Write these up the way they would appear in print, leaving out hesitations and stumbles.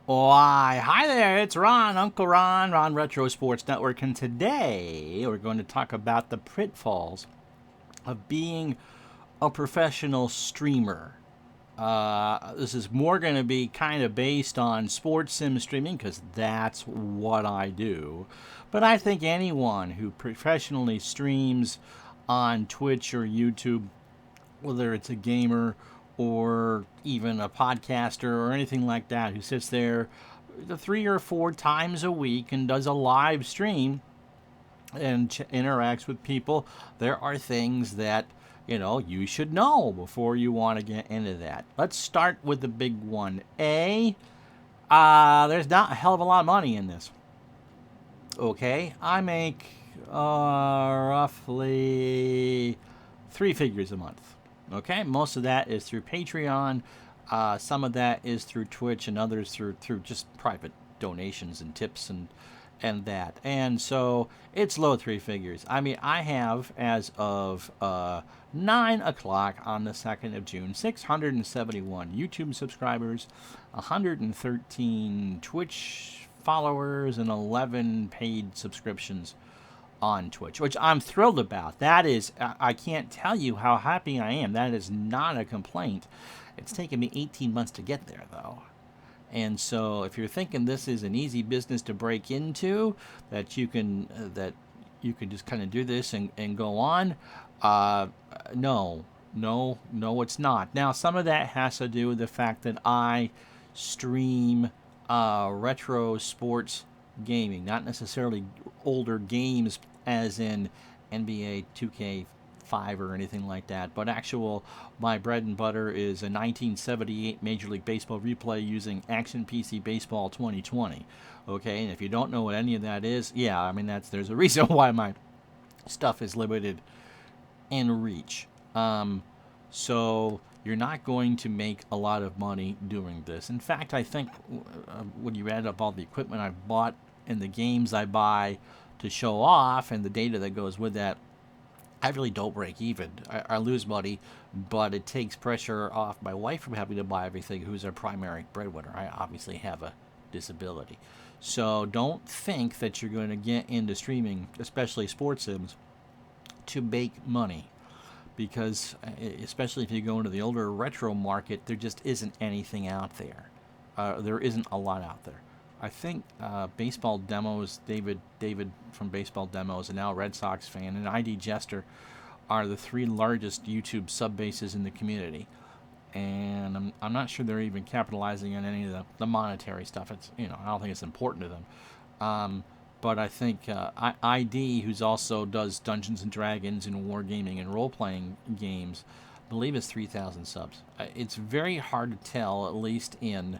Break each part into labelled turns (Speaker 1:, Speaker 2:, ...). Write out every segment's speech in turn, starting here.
Speaker 1: Why, hi there, it's Ron, Uncle Ron, Ron Retro Sports Network, and today we're going to talk about the pitfalls of being a professional streamer. This is more going to be kind of based on sports sim streaming because that's what I do. But I think anyone who professionally streams on Twitch or YouTube, whether it's a gamer or even a podcaster or anything like that, who sits there 3 or 4 times a week and does a live stream and interacts with people, there are things that you should know before you want to get into that. Let's start with the big one. There's not a hell of a lot of money in this. Okay, I make roughly 3 figures a month. Okay, most of that is through Patreon. Some of that is through Twitch, and others through just private donations and tips and that. And so it's low 3 figures. I mean, I have, as of 9 o'clock on the 2nd of June, 671 YouTube subscribers, 113 Twitch followers, and 11 paid subscriptions on Twitch, which I'm thrilled about. That is, I can't tell you how happy I am. That is not a complaint. It's taken me 18 months to get there, though. And so, if you're thinking this is an easy business to break into, that you can just kind of do this and go on, no, no, it's not. Now, some of that has to do with the fact that I stream retro sports gaming, not necessarily older games as in NBA 2K5 or anything like that, but my bread and butter is a 1978 Major League Baseball replay using Action PC Baseball 2020. Okay, and if you don't know what any of that is, yeah, I mean there's a reason why my stuff is limited in reach. So you're not going to make a lot of money doing this. In fact, I think when you add up all the equipment I bought and the games I buy to show off and the data that goes with that, I really don't break even. I lose money, but it takes pressure off my wife from having to buy everything, who's our primary breadwinner. I obviously have a disability. So don't think that you're going to get into streaming, especially sports sims, to make money. Because, especially if you go into the older retro market, there just isn't anything out there. There isn't a lot out there. I think Baseball Demos, David from Baseball Demos, and now Red Sox fan, and ID Jester are the 3 largest YouTube sub bases in the community. And I'm not sure they're even capitalizing on any of the monetary stuff. I don't think it's important to them. But I think ID, who's also does Dungeons and Dragons and wargaming and role-playing games, I believe it's 3,000 subs. It's very hard to tell, at least in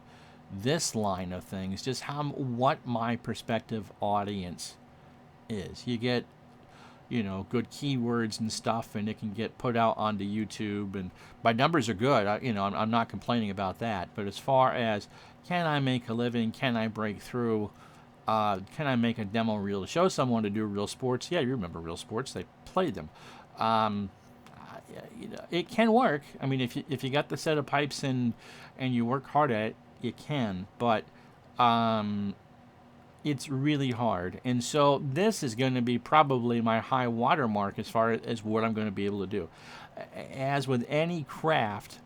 Speaker 1: this line of things, just what my prospective audience is. You get good keywords and stuff, and it can get put out onto YouTube, and my numbers are good. I'm not complaining about that. But as far as can I make a living, can I break through, can I make a demo reel to show someone to do real sports? Yeah, you remember real sports. They played them. It can work. I mean, if you got the set of pipes and you work hard at it, you can. But it's really hard. And so this is going to be probably my high watermark as far as what I'm going to be able to do. As with any craft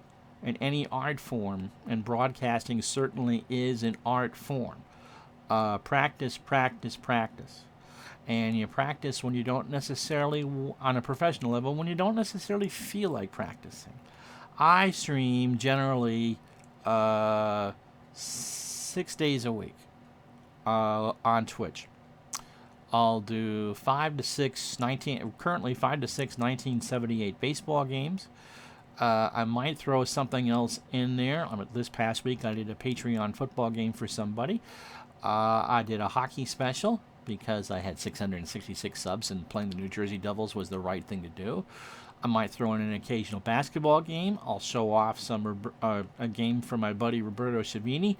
Speaker 1: and any art form, and broadcasting certainly is an art form. Practice, practice, practice. And you practice when you don't necessarily, on a professional level, when you don't necessarily feel like practicing. I stream generally 6 days a week on Twitch. I'll do 5 to 6, currently 5 to 6 1978 baseball games. I might throw something else in there. This past week, I did a Patreon football game for somebody. I did a hockey special because I had 666 subs, and playing the New Jersey Devils was the right thing to do. I might throw in an occasional basketball game. I'll show off a game for my buddy Roberto Schiavini.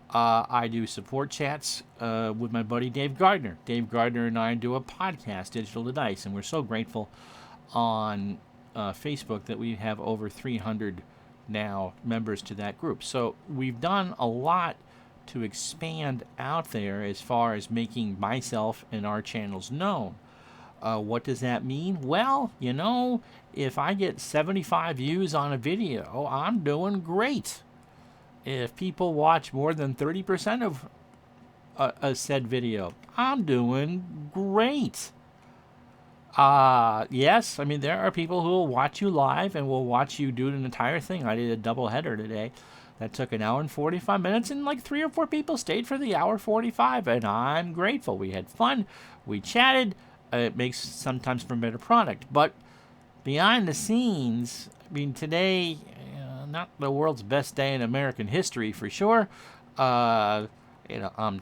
Speaker 1: I do support chats with my buddy Dave Gardner. Dave Gardner and I do a podcast, Digital to Dice, and we're so grateful on Facebook that we have over 300 now members to that group. So we've done a lot to expand out there as far as making myself and our channels known. What does that mean? Well, if I get 75 views on a video, I'm doing great. If people watch more than 30% of a said video, I'm doing great. Yes, I mean, there are people who will watch you live and will watch you do an entire thing. I did a double header today that took an hour and 45 minutes, and like 3 or 4 people stayed for the hour 45, and I'm grateful. We had fun. We chatted. It makes sometimes for a better product. But behind the scenes, I mean, today, not the world's best day in American history for sure. I'm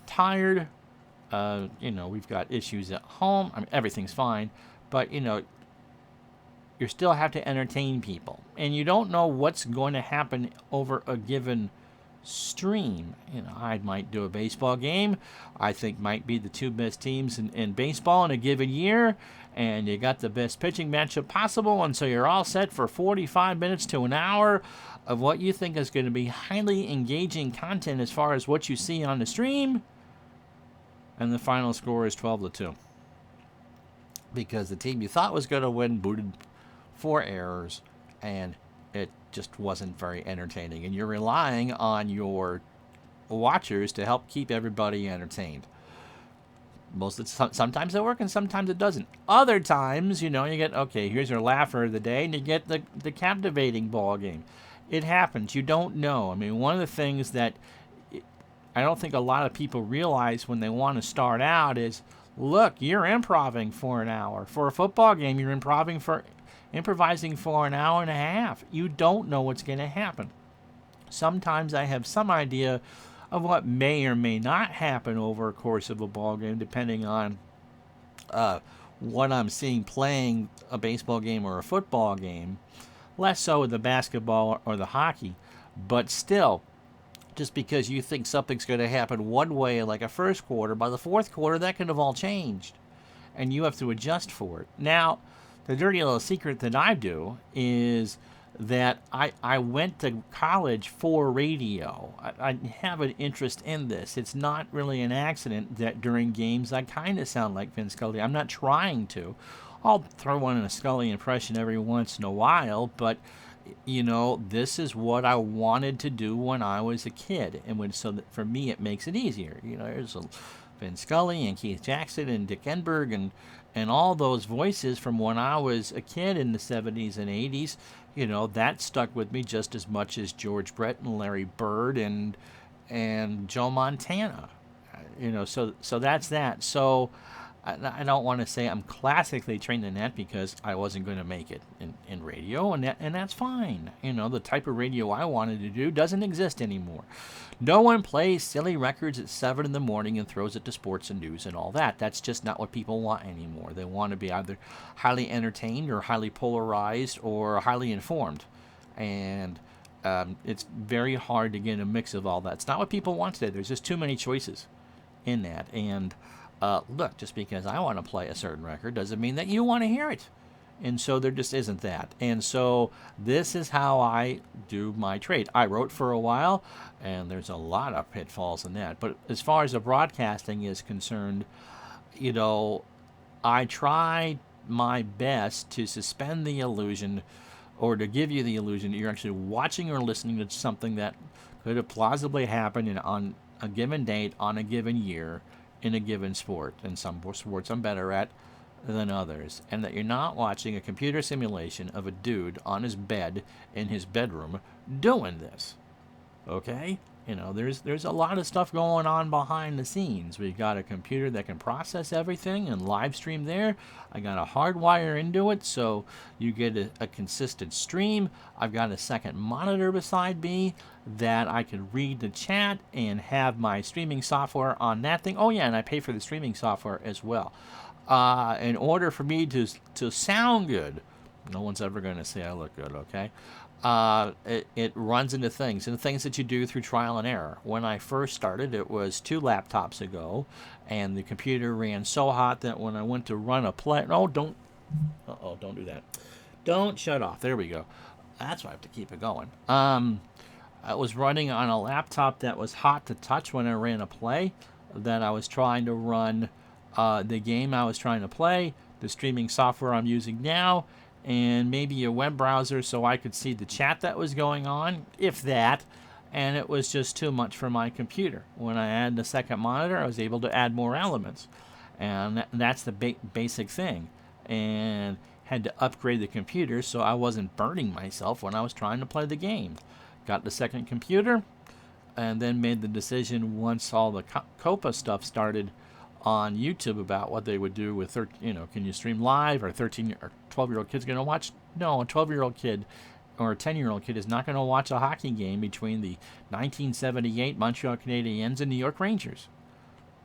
Speaker 1: tired. We've got issues at home. I mean, everything's fine. But, you still have to entertain people. And you don't know what's going to happen over a given stream. I might do a baseball game. I think might be the 2 best teams in baseball in a given year. And you got the best pitching matchup possible. And so you're all set for 45 minutes to an hour of what you think is going to be highly engaging content as far as what you see on the stream. And the final score is 12-2. Because the team you thought was going to win booted 4 errors, and it just wasn't very entertaining. And you're relying on your watchers to help keep everybody entertained. Sometimes it works and sometimes it doesn't. Other times, you get, okay, here's your laugher of the day, and you get the captivating ball game. It happens. You don't know. I mean, one of the things that I don't think a lot of people realize when they want to start out is, look, you're improvising for an hour. For a football game, you're improvising for an hour and a half. You don't know what's going to happen. Sometimes I have some idea of what may or may not happen over a course of a ball game, depending on what I'm seeing playing a baseball game or a football game. Less so with the basketball or the hockey. But still, just because you think something's going to happen one way, like a first quarter, by the fourth quarter, that could have all changed. And you have to adjust for it. Now, the dirty little secret that I do is that I went to college for radio. I have an interest in this. It's not really an accident that during games I kind of sound like Vin Scully. I'm not trying to. I'll throw in a Scully impression every once in a while, but this is what I wanted to do when I was a kid, and so that for me it makes it easier. There's Vin Scully and Keith Jackson and Dick Enberg and all those voices from when I was a kid in the 70s and 80s. That stuck with me just as much as George Brett and Larry Bird and Joe Montana. So that's that. So I don't want to say I'm classically trained in that because I wasn't going to make it in radio, and that's fine. The type of radio I wanted to do doesn't exist anymore. No one plays silly records at 7 in the morning and throws it to sports and news and all that. That's just not what people want anymore. They want to be either highly entertained or highly polarized or highly informed. And it's very hard to get a mix of all that. It's not what people want today. There's just too many choices in that. And look, just because I want to play a certain record doesn't mean that you want to hear it. And so there just isn't that. And so this is how I do my trade. I wrote for a while, and there's a lot of pitfalls in that. But as far as the broadcasting is concerned, I try my best to suspend the illusion or to give you the illusion that you're actually watching or listening to something that could have plausibly happened on a given date, on a given year, in a given sport. And some sports I'm better at than others. And that you're not watching a computer simulation of a dude on his bed in his bedroom doing this. Okay? There's a lot of stuff going on behind the scenes. We've got a computer that can process everything and live stream there. I got a hardwire into it so you get a consistent stream. I've got a second monitor beside me that I can read the chat and have my streaming software on that thing. Oh yeah, and I pay for the streaming software as well. In order for me to sound good, no one's ever going to say I look good, okay? It runs into things, and things that you do through trial and error. When I first started, it was 2 laptops ago, and the computer ran so hot that when I went to run a play... Oh, don't do that. Don't shut off. There we go. That's why I have to keep it going. I was running on a laptop that was hot to touch when I ran a play, that I was trying to run the game I was trying to play, the streaming software I'm using now, and maybe a web browser so I could see the chat that was going on, if that. And it was just too much for my computer. When I added a second monitor, I was able to add more elements. And that's the basic thing. And had to upgrade the computer so I wasn't burning myself when I was trying to play the game. Got the second computer, and then made the decision once all the COPA stuff started on YouTube about what they would do with, can you stream live? Are 13 or 12-year-old kids going to watch? No, a 12-year-old kid or a 10-year-old kid is not going to watch a hockey game between the 1978 Montreal Canadiens and New York Rangers.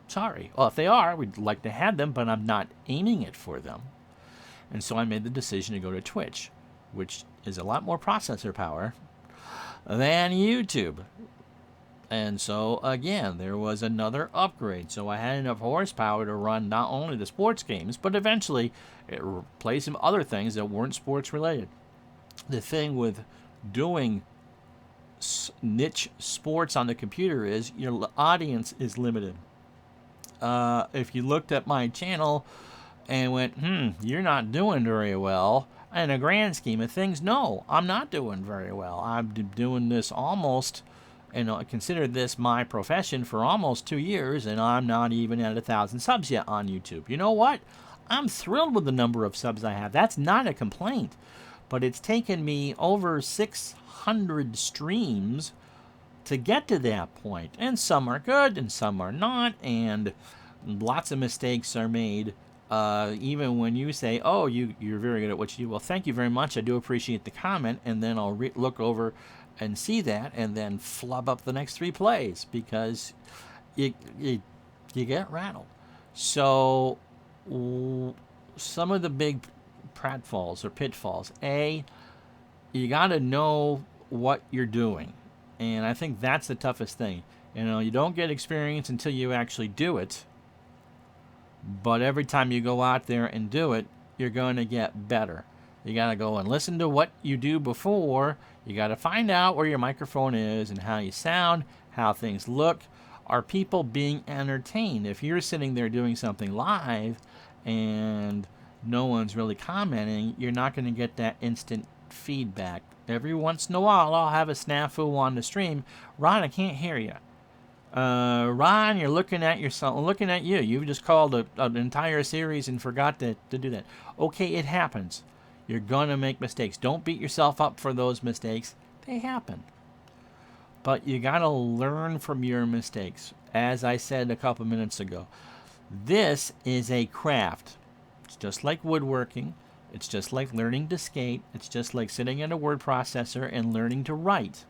Speaker 1: Sorry. Well, if they are, we'd like to have them, but I'm not aiming it for them. And so I made the decision to go to Twitch, which is a lot more processor power than YouTube. And so, again, there was another upgrade. So I had enough horsepower to run not only the sports games, but eventually it played some other things that weren't sports related. The thing with doing niche sports on the computer is your audience is limited. If you looked at my channel and went, you're not doing very well, in a grand scheme of things, no, I'm not doing very well. I'm doing this almost, I consider this my profession for almost 2 years, and I'm not even at 1,000 subs yet on YouTube. You know what? I'm thrilled with the number of subs I have. That's not a complaint. But it's taken me over 600 streams to get to that point. And some are good and some are not. And lots of mistakes are made. Even when you say, oh, you're very good at what you do. Well, thank you very much. I do appreciate the comment. And then I'll look over and see that and then flub up the next 3 plays because you get rattled. So some of the big pratfalls or pitfalls. You got to know what you're doing. And I think that's the toughest thing. You don't get experience until you actually do it. But every time you go out there and do it, you're going to get better. You got to go and listen to what you do before. You got to find out where your microphone is and how you sound, how things look. Are people being entertained? If you're sitting there doing something live and no one's really commenting, you're not going to get that instant feedback. Every once in a while, I'll have a snafu on the stream. Ron, I can't hear you. Ron, you're looking at yourself. Looking at you. You've just called an entire series and forgot to do that. Okay, it happens. You're going to make mistakes. Don't beat yourself up for those mistakes. They happen. But you got to learn from your mistakes. As I said a couple minutes ago, this is a craft. It's just like woodworking. It's just like learning to skate. It's just like sitting at a word processor and learning to write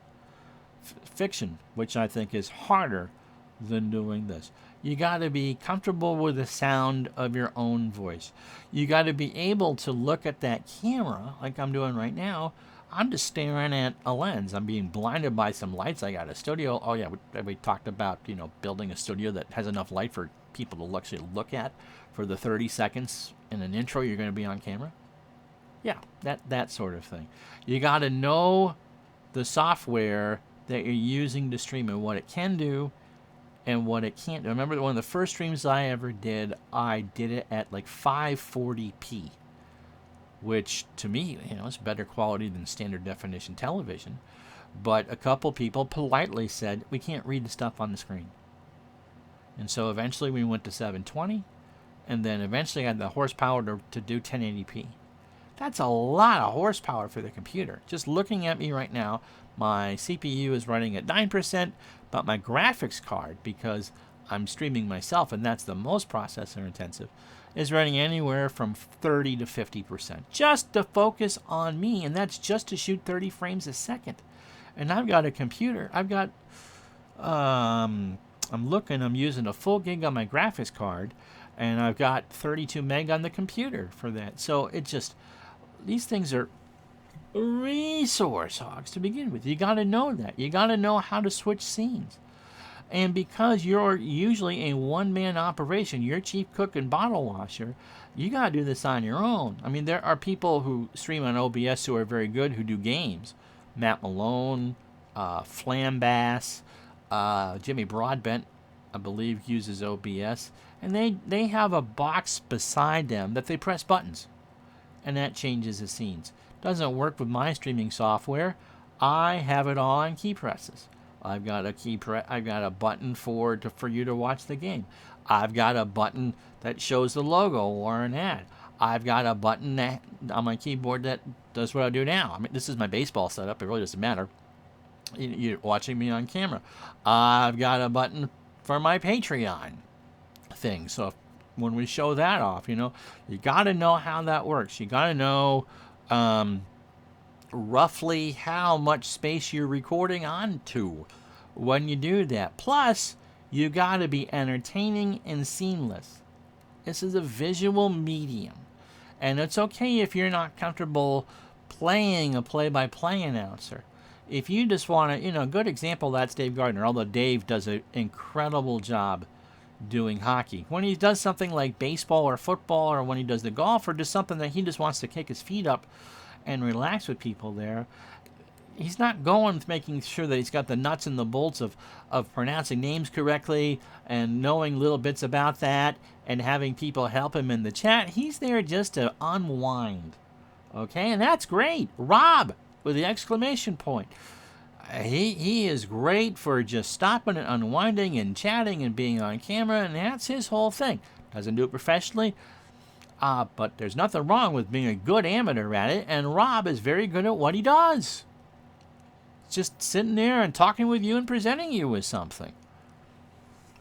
Speaker 1: fiction, which I think is harder than doing this. You got to be comfortable with the sound of your own voice. You got to be able to look at that camera like I'm doing right now. I'm just staring at a lens. I'm being blinded by some lights. I got a studio. Oh yeah, we talked about building a studio that has enough light for people to actually look at for the 30 seconds in an intro you're going to be on camera. Yeah, that sort of thing. You got to know the software that you're using to stream and what it can do and what it can't do. I remember one of the first streams I ever did, I did it at like 540p, which to me, is better quality than standard definition television. But a couple people politely said, we can't read the stuff on the screen. And so eventually we went to 720, and then eventually I had the horsepower to do 1080p. That's a lot of horsepower for the computer. Just looking at me right now, my CPU is running at 9%, but my graphics card, because I'm streaming myself, and that's the most processor intensive, is running anywhere from 30 to 50%. Just to focus on me, and that's just to shoot 30 frames a second. And I've got a computer. I'm using a full gig on my graphics card, and I've got 32 meg on the computer for that. So these things are resource hogs to begin with. You got to know that. You got to know how to switch scenes. And because you're usually a one-man operation, you're chief cook and bottle washer, you got to do this on your own. I mean, there are people who stream on OBS who are very good who do games. Matt Malone, Flambass, Jimmy Broadbent, I believe, uses OBS, and they have a box beside them that they press buttons, and that changes the scenes. Doesn't work with my streaming software. I have it all on key presses. I've got a button for you to watch the game. I've got a button that shows the logo or an ad. I've got a button that on my keyboard that does what I do now. I mean, this is my baseball setup. It really doesn't matter. You're watching me on camera. I've got a button for my Patreon thing. So when we show that off, you got to know how that works. You got to know roughly how much space you're recording onto when you do that. Plus, you got to be entertaining and seamless. This is a visual medium. And it's okay if you're not comfortable playing a play-by-play announcer. If you just want to, a good example of that's Dave Gardner, although Dave does an incredible job doing hockey. When he does something like baseball or football, or when he does the golf, or just something that he just wants to kick his feet up and relax with people there, he's not going to making sure that he's got the nuts and the bolts of pronouncing names correctly and knowing little bits about that and having people help him in the chat. He's there just to unwind. Okay, and that's great. Rob, with the exclamation point. He is great for just stopping and unwinding and chatting and being on camera, and that's his whole thing. Doesn't do it professionally, but there's nothing wrong with being a good amateur at it, and Rob is very good at what he does. Just sitting there and talking with you and presenting you with something.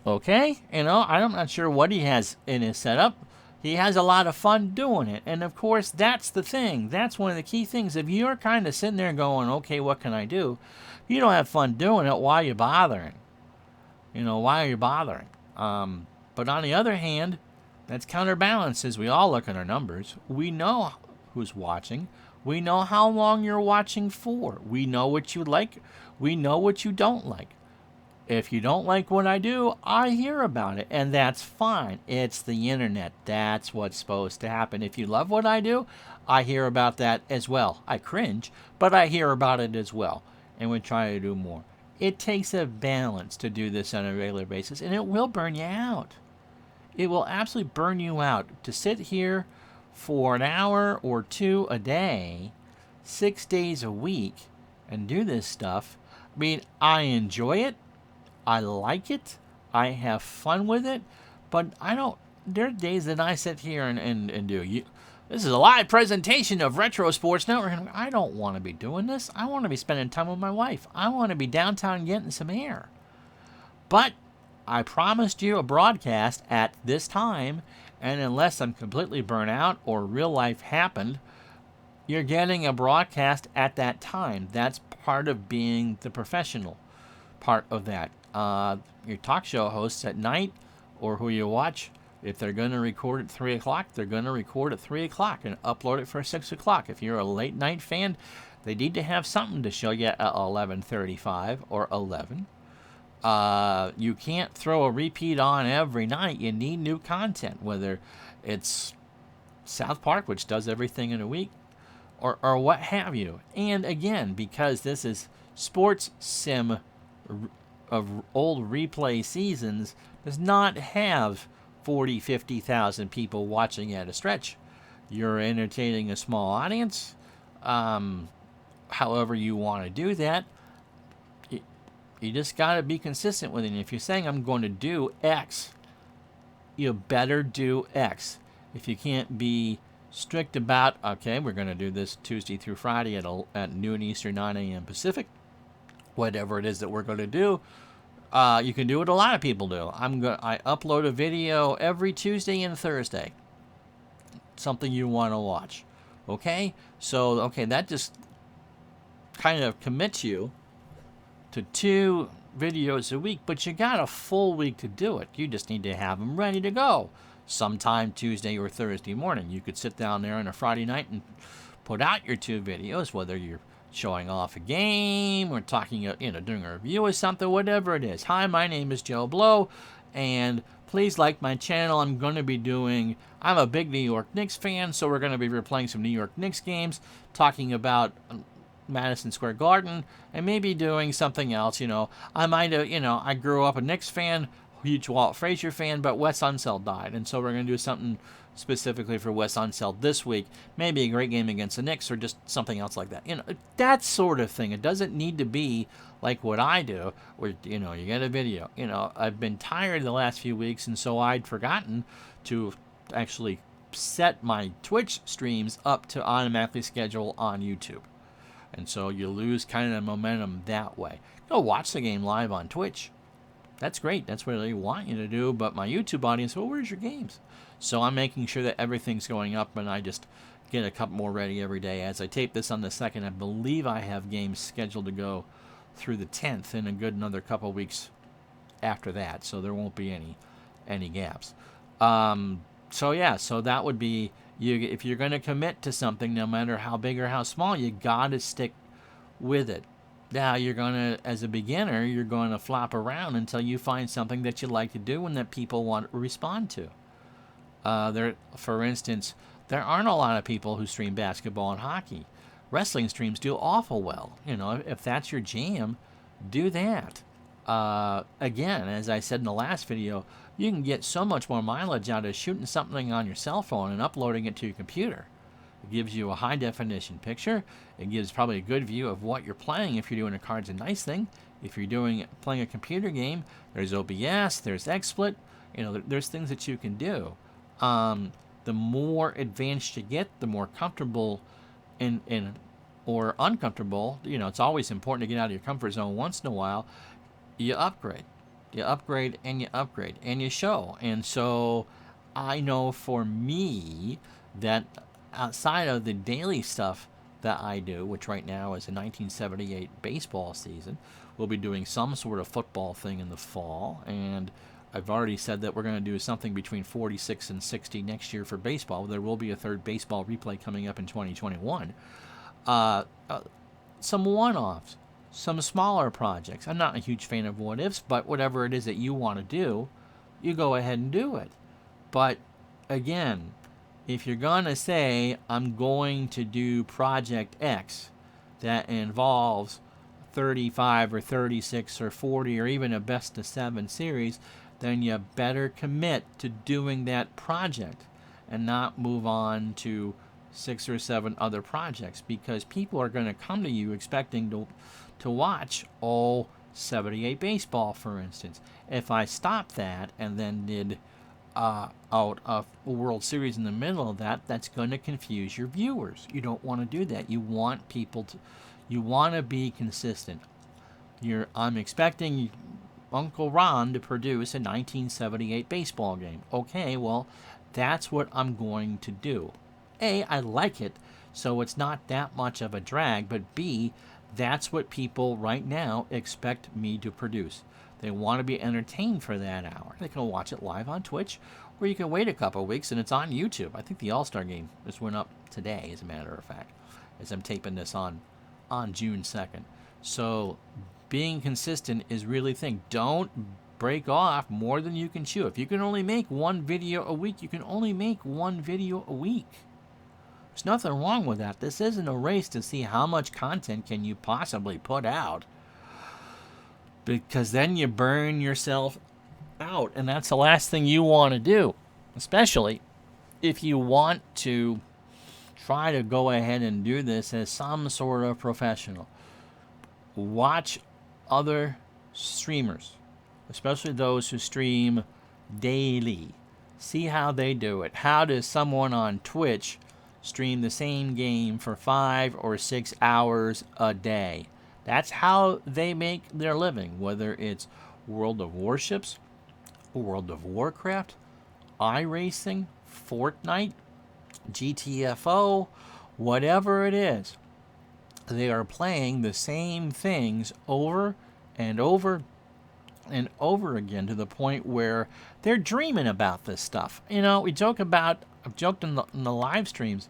Speaker 1: Okay? I'm not sure what he has in his setup. He has a lot of fun doing it. And, of course, that's the thing. That's one of the key things. If you're kind of sitting there going, okay, what can I do? If you don't have fun doing it, why are you bothering? Why are you bothering? But on the other hand, that's counterbalances. We all look at our numbers. We know who's watching. We know how long you're watching for. We know what you like. We know what you don't like. If you don't like what I do, I hear about it, and that's fine. It's the internet. That's what's supposed to happen. If you love what I do, I hear about that as well. I cringe, but I hear about it as well, and we try to do more. It takes a balance to do this on a regular basis, and it will burn you out. It will absolutely burn you out to sit here for an hour or two a day, 6 days a week, and do this stuff. I mean, I enjoy it. I like it. I have fun with it. But there are days that I sit here and do. This is a live presentation of Retro Sports Network. I don't want to be doing this. I want to be spending time with my wife. I want to be downtown getting some air. But I promised you a broadcast at this time, and unless I'm completely burnt out or real life happened, you're getting a broadcast at that time. That's part of being the professional part of that. Your talk show hosts at night, or who you watch, if they're going to record at 3 o'clock, they're going to record at 3 o'clock and upload it for 6 o'clock. If you're a late night fan, they need to have something to show you at 11:35 or 11. You can't throw a repeat on every night. You need new content, whether it's South Park, which does everything in a week, or what have you. And again, because this is sports sim of old replay seasons, does not have 40, 50,000 people watching at a stretch. You're entertaining a small audience. However you want to do that, you just got to be consistent with it. And if you're saying I'm going to do X, you better do X. If you can't be strict about, okay, we're going to do this Tuesday through Friday at noon Eastern, 9 a.m. Pacific, whatever it is that we're going to do, you can do what a lot of people do. I upload a video every Tuesday and Thursday. Something you want to watch. Okay? So, that just kind of commits you to 2 videos a week, but you got a full week to do it. You just need to have them ready to go sometime Tuesday or Thursday morning. You could sit down there on a Friday night and put out your 2 videos, whether you're showing off a game or talking, doing a review of something, whatever it is. Hi, my name is Joe Blow, and please like my channel. I'm a big New York Knicks fan, so we're going to be replaying some New York Knicks games, talking about Madison Square Garden and maybe doing something else. I might have, I grew up a Knicks fan, huge Walt Frazier fan, but Wes Unseld died. And so we're going to do something specifically for Wes Unseld this week. Maybe a great game against the Knicks or just something else like that. That sort of thing. It doesn't need to be like what I do, where, you get a video. I've been tired the last few weeks, and so I'd forgotten to actually set my Twitch streams up to automatically schedule on YouTube. And so you lose kind of momentum that way. Go watch the game live on Twitch. That's great. That's what they want you to do. But my YouTube audience, well, where's your games? So I'm making sure that everything's going up, and I just get a couple more ready every day. As I tape this on the 2nd, I believe I have games scheduled to go through the 10th in a good another couple weeks after that. So there won't be any gaps. So that would be, if you're going to commit to something, no matter how big or how small, you got to stick with it. Now, as a beginner, you're going to flop around until you find something that you like to do and that people want to respond to. For instance, there aren't a lot of people who stream basketball and hockey. Wrestling streams do awful well. If that's your jam, do that. Again, as I said in the last video, you can get so much more mileage out of shooting something on your cell phone and uploading it to your computer. It gives you a high-definition picture. It gives probably a good view of what you're playing if you're doing a Cards and Dice thing. If you're playing a computer game, there's OBS, there's XSplit. There's things that you can do. The more advanced you get, the more comfortable or uncomfortable. It's always important to get out of your comfort zone once in a while. You upgrade. You upgrade and you upgrade and you show. And so I know for me that outside of the daily stuff that I do, which right now is a 1978 baseball season, we'll be doing some sort of football thing in the fall. And I've already said that we're going to do something between 46 and 60 next year for baseball. There will be a third baseball replay coming up in 2021. Some one-offs, some smaller projects. I'm not a huge fan of what-ifs, but whatever it is that you want to do, you go ahead and do it. But again, if you're going to say, I'm going to do Project X that involves 35 or 36 or 40 or even a best of 7 series, then you better commit to doing that project and not move on to 6 or 7 other projects, because people are going to come to you expecting to watch all 78 baseball, for instance. If I stopped that and then did out a World Series in the middle of that, that's going to confuse your viewers. You don't want to do that. You want you want to be consistent. I'm expecting Uncle Ron to produce a 1978 baseball game. Okay, well, that's what I'm going to do. A, I like it, so it's not that much of a drag, but B, that's what people right now expect me to produce. They want to be entertained for that hour. They can watch it live on Twitch, or you can wait a couple of weeks and it's on YouTube. I think the All-Star game just went up today, as a matter of fact, as I'm taping this on June 2nd. So being consistent is really the thing. Don't break off more than you can chew. If you can only make one video a week, you can only make one video a week. There's nothing wrong with that. This isn't a race to see how much content can you possibly put out, because then you burn yourself out, and that's the last thing you want to do, especially if you want to try to go ahead and do this as some sort of professional. Watch other streamers, especially those who stream daily. See how they do it. How does someone on Twitch stream the same game for 5 or 6 hours a day? That's how they make their living, whether it's World of Warships, World of Warcraft, iRacing, Fortnite, GTFO, whatever it is. They are playing the same things over and over and over again, to the point where they're dreaming about this stuff. I've joked in the live streams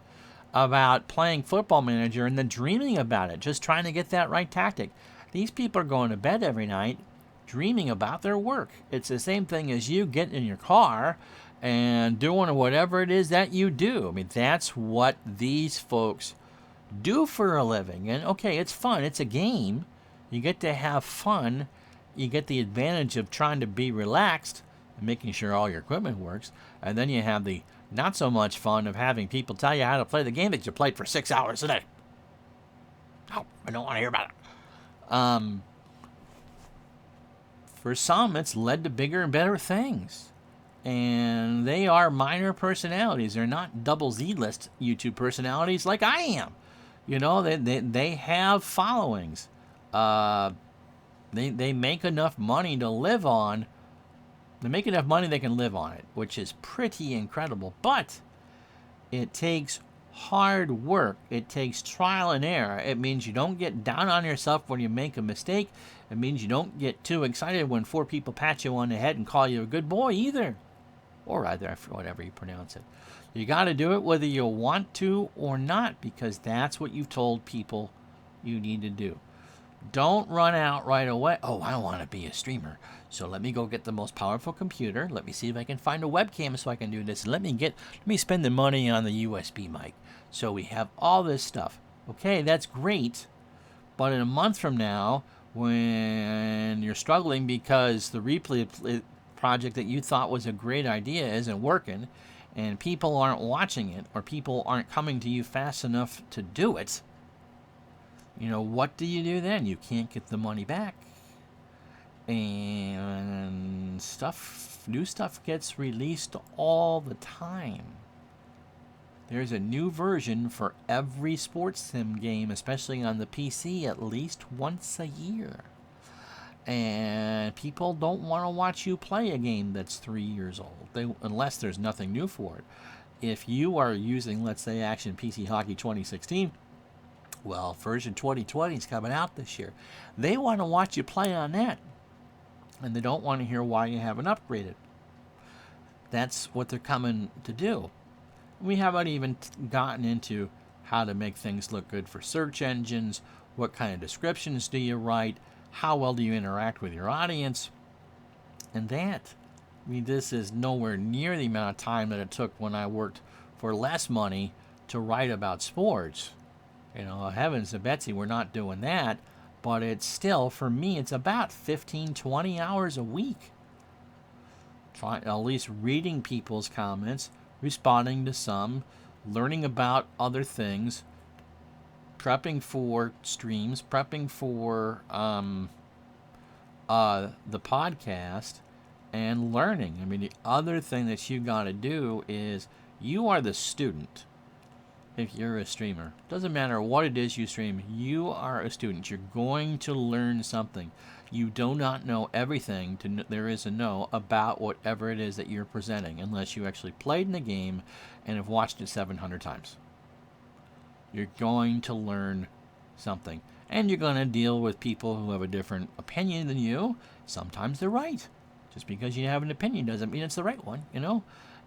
Speaker 1: about playing Football Manager and then dreaming about it, just trying to get that right tactic. These people are going to bed every night dreaming about their work. It's the same thing as you getting in your car and doing whatever it is that you do. I mean, that's what these folks do for a living. And okay, it's fun. It's a game. You get to have fun. You get the advantage of trying to be relaxed and making sure all your equipment works. And then you have the not so much fun of having people tell you how to play the game that you played for 6 hours a day. Oh, I don't want to hear about it. For some, it's led to bigger and better things. And they are minor personalities. They're not double Z-list YouTube personalities like I am. You know, they have followings. They make enough money to live on. They make enough money they can live on it, which is pretty incredible. But it takes hard work. It takes trial and error. It means you don't get down on yourself when you make a mistake. It means you don't get too excited when 4 people pat you on the head and call you a good boy either. Or either, whatever you pronounce it. You got to do it whether you want to or not, because that's what you've told people you need to do. Don't run out right away. Oh, I want to be a streamer, so let me go get the most powerful computer. Let me see if I can find a webcam so I can do this. Let me spend the money on the USB mic. So we have all this stuff. Okay, that's great. But in a month from now, when you're struggling because the replay project that you thought was a great idea isn't working, and people aren't watching it, or people aren't coming to you fast enough to do it, you know, what do you do then? You can't get the money back. And new stuff gets released all the time. There's a new version for every sports sim game, especially on the PC, at least once a year. And people don't want to watch you play a game that's 3 years old, unless there's nothing new for it. If you are using, let's say, Action PC Hockey 2016, well, version 2020 is coming out this year. They want to watch you play on that, and they don't want to hear why you haven't upgraded. That's what they're coming to do. We haven't even gotten into how to make things look good for search engines, what kind of descriptions do you write, how well do you interact with your audience, and that. I mean, this is nowhere near the amount of time that it took when I worked for less money to write about sports. You know, heavens to Betsy, we're not doing that, but it's still, for me, it's about 15, 20 hours a week. At least reading people's comments, responding to some, learning about other things, prepping for streams, prepping for the podcast, and learning. I mean, the other thing that you got to do is you are the student. If you're a streamer, doesn't matter what it is you stream, you are a student. You're going to learn something. You do not know everything there is to know about whatever it is that you're presenting, unless you actually played in the game and have watched it 700 times. You're going to learn something. And you're going to deal with people who have a different opinion than you. Sometimes they're right. Just because you have an opinion doesn't mean it's the right one, you know?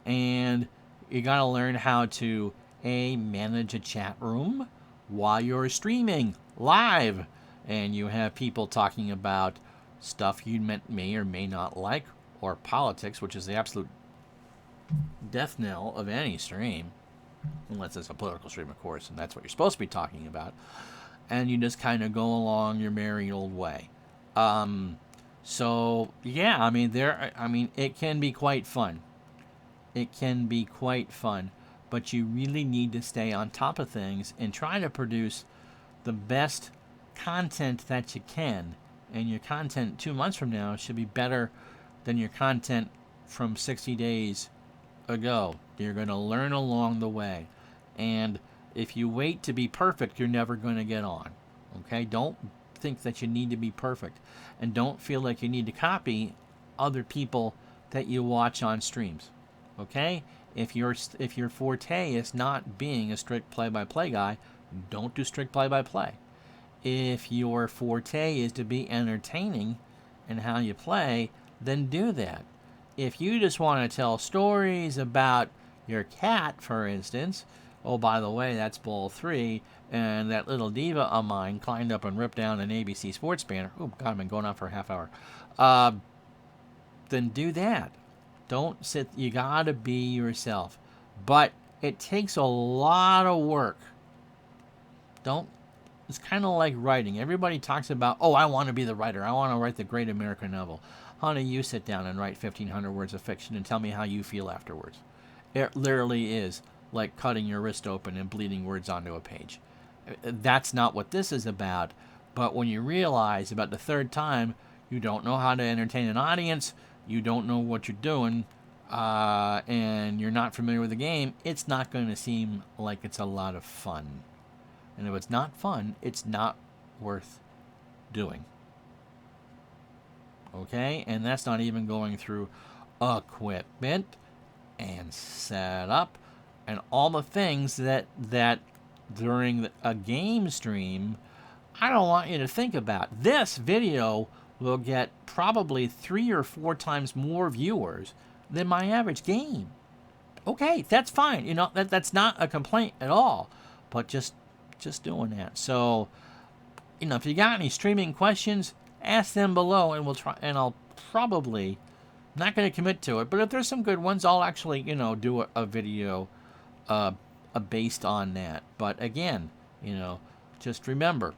Speaker 1: And you got to learn how to manage a chat room while you're streaming live, and you have people talking about stuff you may or may not like, or politics, which is the absolute death knell of any stream, unless it's a political stream, of course, and that's what you're supposed to be talking about. And you just kind of go along your merry old way. So yeah, I mean, it can be quite fun. It can be quite fun. But you really need to stay on top of things and try to produce the best content that you can. And your content 2 months from now should be better than your content from 60 days ago. You're going to learn along the way. And if you wait to be perfect, you're never going to get on. Okay? Don't think that you need to be perfect. And don't feel like you need to copy other people that you watch on streams. Okay? If your forte is not being a strict play-by-play guy, don't do strict play-by-play. If your forte is to be entertaining in how you play, then do that. If you just want to tell stories about your cat, for instance, oh, by the way, that's Bowl 3, and that little diva of mine climbed up and ripped down an ABC Sports banner. Oh, God, I've been going on for a half hour. Then do that. Don't sit, you gotta be yourself. But it takes a lot of work Don't. It's kind of like writing. Everybody talks about, oh, I want to be the writer. I want to write the great American novel. Honey, you sit down and write 1,500 words of fiction and tell me how you feel afterwards. It literally is like cutting your wrist open and bleeding words onto a page. That's not what this is about. But when you realize about the third time you don't know how to entertain an audience, you don't know what you're doing, and you're not familiar with the game, it's not going to seem like it's a lot of fun. And if it's not fun, it's not worth doing. Okay? And that's not even going through equipment and setup and all the things that during a game stream I don't want you to think about. This video will get probably 3 or 4 times more viewers than my average game. Okay, that's fine. You know, that's not a complaint at all. But just doing that. So, you know, if you got any streaming questions, ask them below, and we'll try. And I'll probably not going to commit to it, but if there's some good ones, I'll actually, you know, do a video based on that. But again, you know, just remember,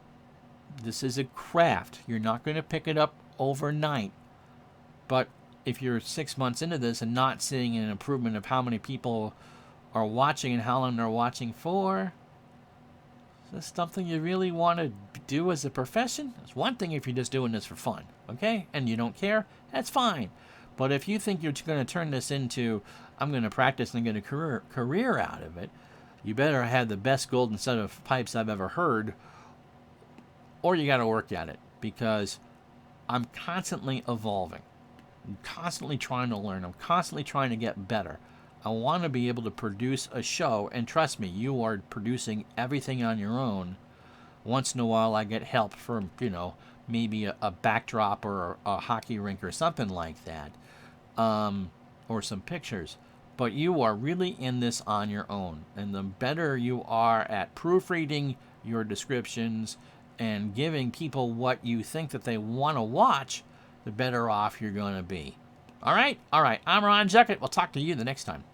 Speaker 1: this is a craft. You're not going to pick it up overnight. But if you're 6 months into this and not seeing an improvement of how many people are watching and how long they're watching for, is this something you really want to do as a profession? It's one thing if you're just doing this for fun, okay? And you don't care, that's fine. But if you think you're going to turn this into, I'm going to practice and get a career out of it, you better have the best golden set of pipes I've ever heard, or you got to work at it, because I'm constantly evolving. I'm constantly trying to learn. I'm constantly trying to get better. I want to be able to produce a show, and trust me, you are producing everything on your own. Once in a while, I get help from, you know, maybe a backdrop or a hockey rink or something like that, or some pictures. But you are really in this on your own. And the better you are at proofreading your descriptions and giving people what you think that they want to watch, the better off you're going to be. All right? I'm Ron Jeckett. We'll talk to you the next time.